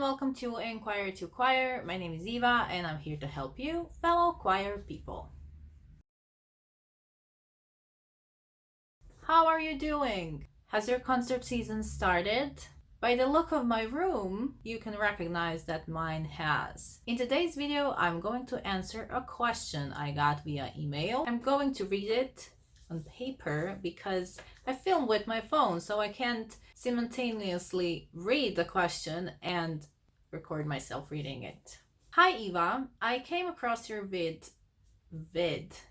welcome to Enquire to Choir. My name is Eva and I'm here to help you, fellow choir people. How are you doing? Has your concert season started? By the look of my room, you can recognize that mine has. In today's video, I'm going to answer a question I got via email. I'm going to read it on paper because I film with my phone, so I can't simultaneously read the question and record myself reading it. Hi Eva, I came across your vid,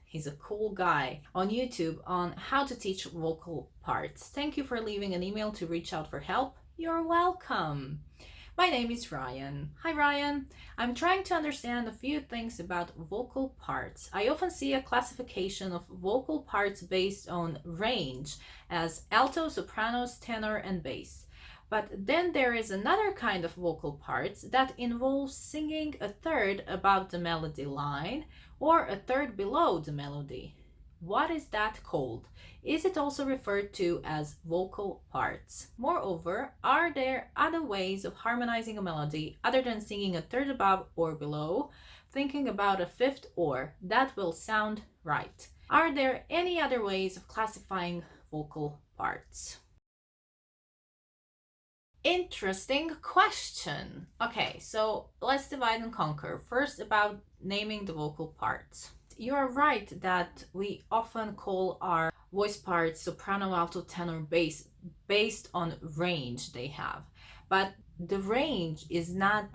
he's a cool guy, on YouTube on how to teach vocal parts. Thank you for leaving an email to reach out for help. You're welcome. My name is Ryan. Hi Ryan. I'm trying to understand a few things about vocal parts. I often see a classification of vocal parts based on range as alto, sopranos, tenor, and bass. But then there is another kind of vocal parts that involves singing a third above the melody line or a third below the melody. What is that called? Is it also referred to as vocal parts? Moreover, are there other ways of harmonizing a melody other than singing a third above or below, thinking about a fifth or that will sound right? Are there any other ways of classifying vocal parts? Interesting question. Okay, so let's divide and conquer. First, about naming the vocal parts. You are right that we often call our voice parts soprano, alto, tenor, bass based on range they have. But the range is not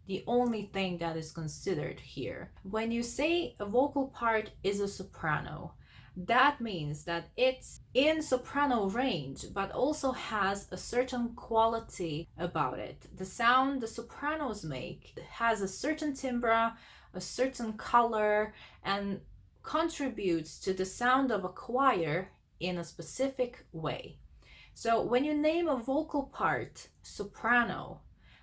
the only thing that is considered here. When you say a vocal part is a soprano, that means that it's in soprano range, but also has a certain quality about it. The sound the sopranos make has a certain timbre, a certain color, and contributes to the sound of a choir in a specific way. So when you name a vocal part soprano,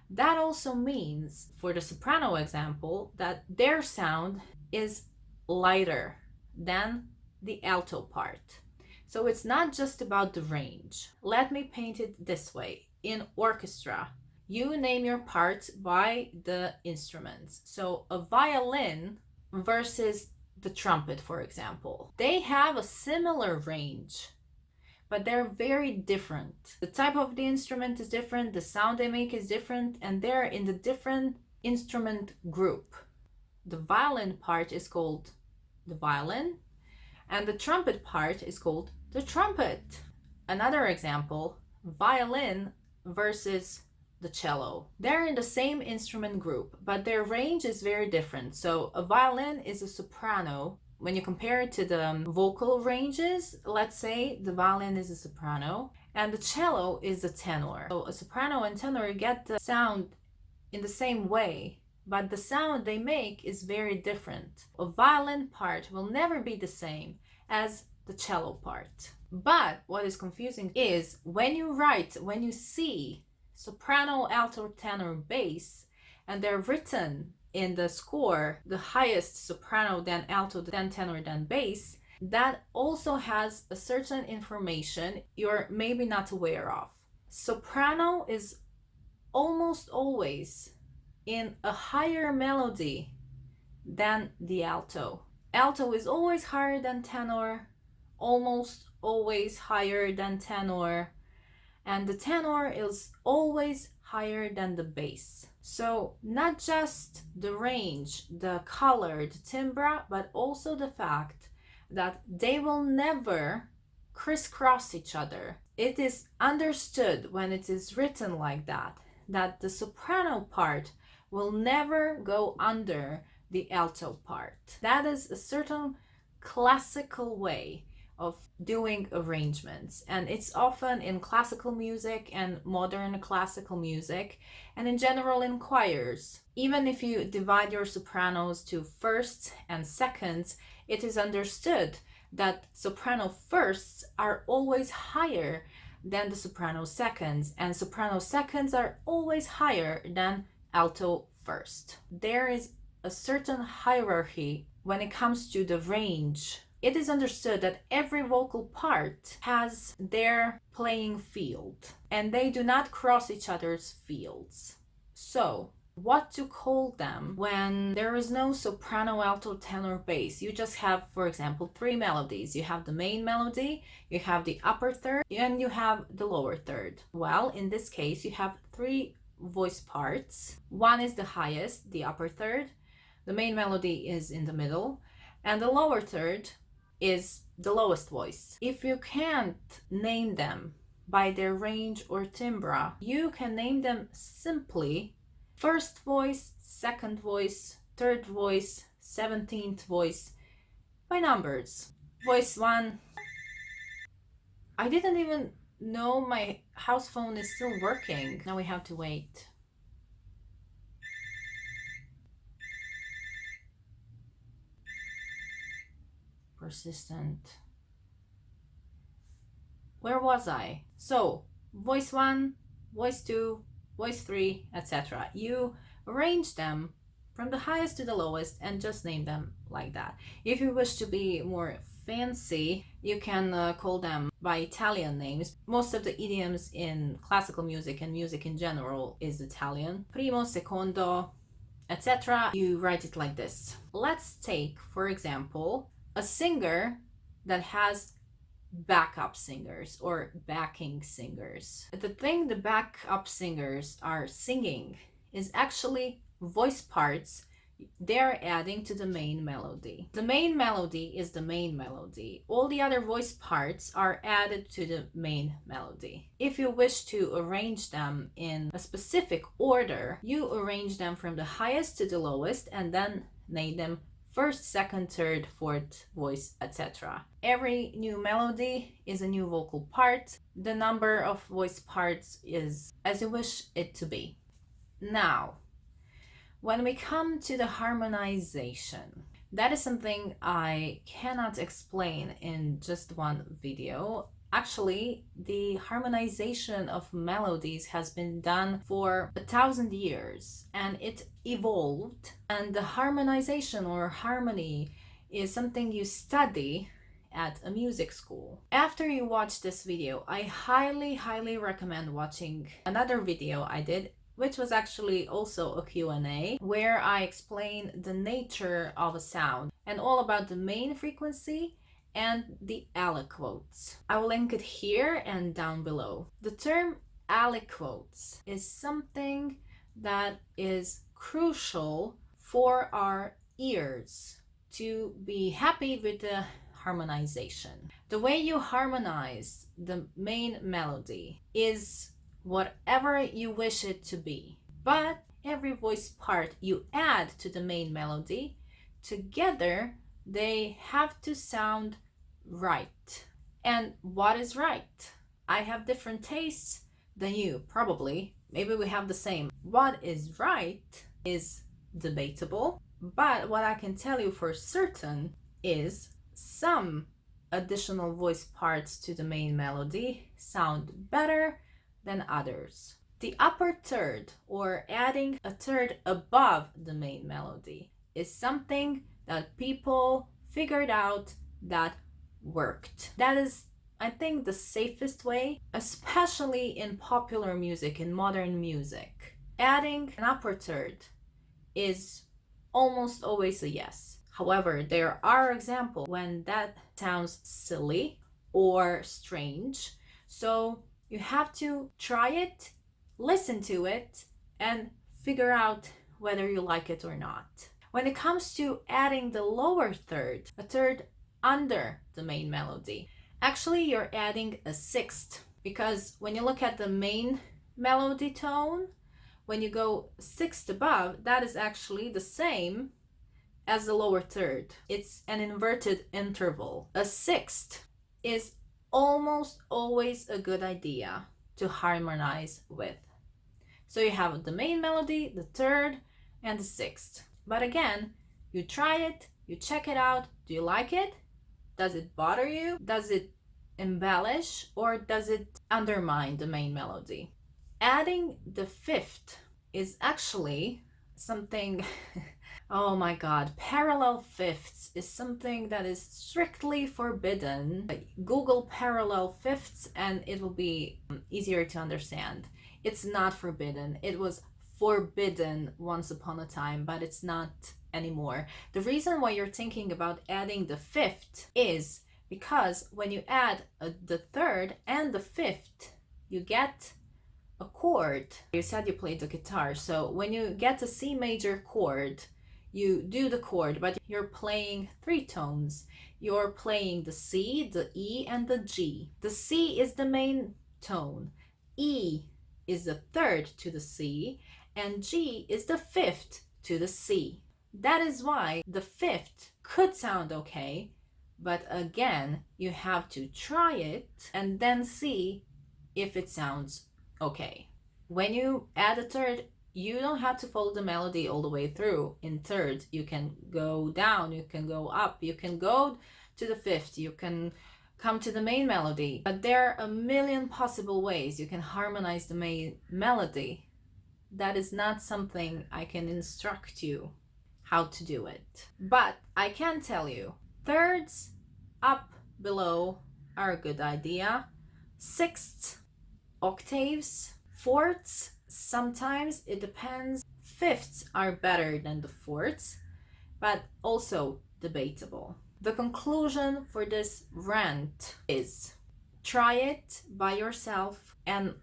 that also means, for the soprano example, that their sound is lighter than the alto part. So it's not just about the range. Let me paint it this way. In orchestra, you name your parts by the instruments. So a violin versus the trumpet, for example, they have a similar range, but they're very different. The type of the instrument is different, the sound they make is different, and they're in the different instrument group. The violin part is called the violin, and the trumpet part is called the trumpet. Another example, violin versus the cello. They're in the same instrument group, but their range is very different. So a violin is a soprano. When you compare it to the vocal ranges, let's say the violin is a soprano and the cello is a tenor. So a soprano and tenor get the sound in the same way, but the sound they make is very different. A violin part will never be the same as the cello part. But what is confusing is when you see soprano, alto, tenor, bass, and they're written in the score, the highest soprano, then alto, then tenor, then bass, that also has a certain information you're maybe not aware of. Soprano is almost always in a higher melody than the alto. Alto is always higher than tenor, almost always higher than tenor, and the tenor is always higher than the bass. So not just the range, the color, the timbre, but also the fact that they will never crisscross each other. It is understood when it is written like that the soprano part will never go under the alto part. That is a certain classical way of doing arrangements, and it's often in classical music and modern classical music, and in general in choirs. Even if you divide your sopranos to firsts and seconds, it is understood that soprano firsts are always higher than the soprano seconds, and soprano seconds are always higher than alto first. There is a certain hierarchy when it comes to the range. It is understood that every vocal part has their playing field, and they do not cross each other's fields. So, what to call them when there is no soprano, alto, tenor, bass. You just have, for example, three melodies. You have the main melody, you have the upper third, and you have the lower third. Well, in this case, you have three voice parts. One is the highest, the upper third, the main melody is in the middle, and the lower third is the lowest voice. If you can't name them by their range or timbre, you can name them simply first voice, second voice, third voice, 17th voice by numbers. Voice 1. I didn't even know my house phone is still working. Now we have to wait. Persistent. Where was I? So, voice 1, voice 2, voice 3, etc. You arrange them from the highest to the lowest and just name them like that. If you wish to be more fancy, you can call them by Italian names. Most of the idioms in classical music and music in general is Italian. Primo, secondo, etc. You write it like this. Let's take, for example, a singer that has backup singers or backing singers. The thing the backup singers are singing is actually voice parts they're adding to the main melody. The main melody is the main melody. All the other voice parts are added to the main melody. If you wish to arrange them in a specific order, you arrange them from the highest to the lowest and then name them first, second, third, fourth voice, etc. Every new melody is a new vocal part. The number of voice parts is as you wish it to be. Now, when we come to the harmonization, that is something I cannot explain in just one video. Actually, the harmonization of melodies has been done for 1,000 years and it evolved. And the harmonization or harmony is something you study at a music school. After you watch this video, I highly recommend watching another video I did, which was actually also a Q&A, where I explain the nature of a sound and all about the main frequency and the aliquots. I will link it here and down below. The term aliquots is something that is crucial for our ears to be happy with the harmonization. The way you harmonize the main melody is whatever you wish it to be, but every voice part you add to the main melody, together they have to sound right. And what is right? I have different tastes than you, probably. Maybe we have the same. What is right is debatable, but what I can tell you for certain is some additional voice parts to the main melody sound better than others. The upper third, or adding a third above the main melody, is something that people figured out that worked. That is, I think, the safest way, especially in popular music, in modern music. Adding an upper third is almost always a yes. However, there are examples when that sounds silly or strange, so you have to try it, listen to it, and figure out whether you like it or not. When it comes to adding the lower third, a third under the main melody, actually you're adding a sixth, because when you look at the main melody tone, when you go sixth above, that is actually the same as the lower third. It's an inverted interval. A sixth is almost always a good idea to harmonize with. So you have the main melody, the third, and the sixth. But again, you try it, you check it out. Do you like it? Does it bother you? Does it embellish or does it undermine the main melody? Adding the fifth is actually something oh my god, parallel fifths is something that is strictly forbidden. Google parallel fifths and it will be easier to understand. It's not forbidden. It was forbidden once upon a time, but it's not anymore. The reason why you're thinking about adding the fifth is because when you add the third and the fifth, you get a chord. You said you played the guitar, so when you get a C major chord, you do the chord, but you're playing three tones. You're playing the C, the E, and the G. The C is the main tone. E is the third to the C, and G is the fifth to the C. That is why the fifth could sound okay, but again, you have to try it and then see if it sounds okay. When you add a third, you don't have to follow the melody all the way through. In thirds, you can go down, you can go up, you can go to the fifth, you can come to the main melody. But there are a million possible ways you can harmonize the main melody. That is not something I can instruct you how to do it. But I can tell you, thirds, up, below are a good idea. Sixths, octaves, fourths, sometimes it depends. Fifths are better than the fourths, but also debatable. The conclusion for this rant is try it by yourself and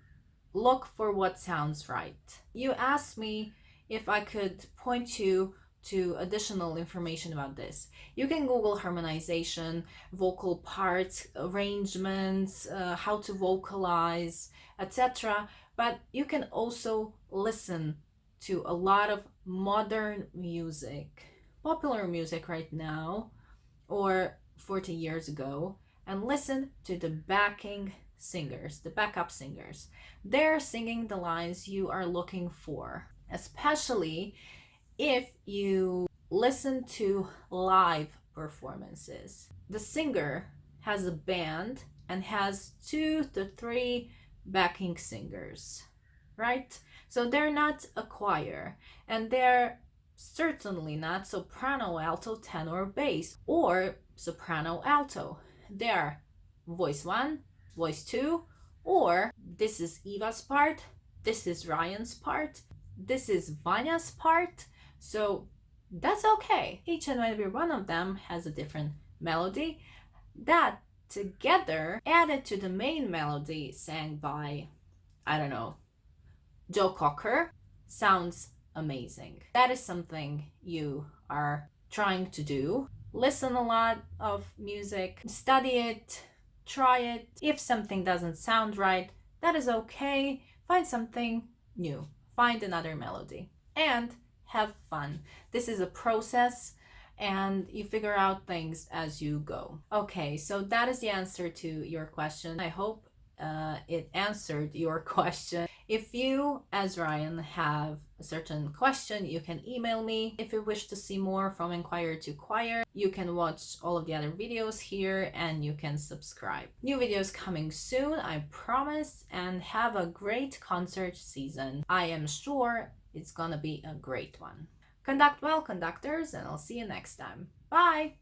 look for what sounds right. You asked me if I could point you to additional information about this. You can Google harmonization, vocal parts, arrangements, how to vocalize, etc. But you can also listen to a lot of modern music, popular music right now, or 40 years ago, and listen to the backing singers, the backup singers. They're singing the lines you are looking for, especially if you listen to live performances. The singer has a band and has 2 to 3 backing singers, right? So they're not a choir, and they're certainly not soprano, alto, tenor, bass, or soprano, alto. They're voice 1, voice 2, or this is Eva's part, this is Ryan's part, this is Vanya's part. So that's okay. Each and every one of them has a different melody that together added to the main melody sang by, I don't know, Joe Cocker, sounds amazing. That is something you are trying to do. Listen a lot of music, study it, try it. If something doesn't sound right, that is okay. Find something new. Find another melody and have fun. This is a process and you figure out things as you go. Okay, so that is the answer to your question. I hope it answered your question. If you, as Ryan, have a certain question, you can email me. If you wish to see more from Enquire to Choir, you can watch all of the other videos here and you can subscribe. New videos coming soon, I promise, and have a great concert season. I am sure it's gonna be a great one. Conduct well, conductors, and I'll see you next time. Bye!